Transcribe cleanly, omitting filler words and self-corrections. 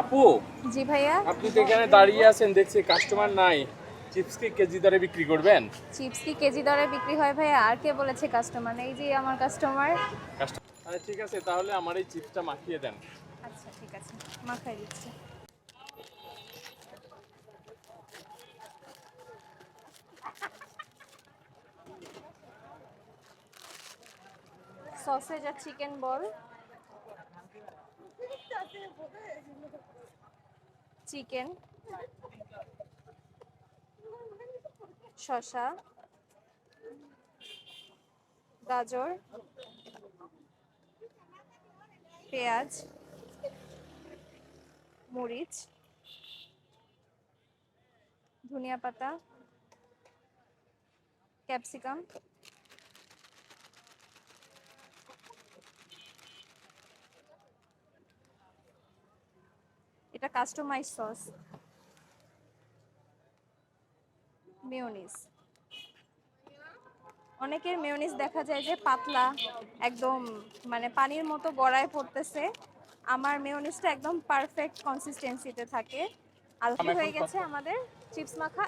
আপু, জি ভাইয়া। আপনি তো এখানে দাঁড়িয়ে আছেন, দেখছি কাস্টমার নাই। চিপস কি কেজি দরে বিক্রি করবেন? চিপস কি কেজি দরে বিক্রি হয় ভাইয়া? আর কে বলেছে কাস্টমার নেই? এই যে আমার কাস্টমার। আচ্ছা ঠিক আছে, তাহলে আমার এই চিপসটা মাখিয়ে দেন। আচ্ছা ঠিক আছে, মাখাই দিচ্ছি। সসেজ আর চিকেন বল, চিকেন, শসা, গাজর, পেঁয়াজ, মরিচ, ধনিয়া পাতা, ক্যাপসিকাম, এটা কাস্টমাইজ সস, মেয়োনিজ। অনেকের মেয়োনিজ দেখা যায় যে পাতলা, একদম মানে পানির মতো গড়ায় পড়তেছে। আমার মেয়োনিজটা একদম পারফেক্ট কনসিস্টেন্সিতে থাকে। আর আমি এখন হয়ে কত গেছে আমাদের চিপস মাখা।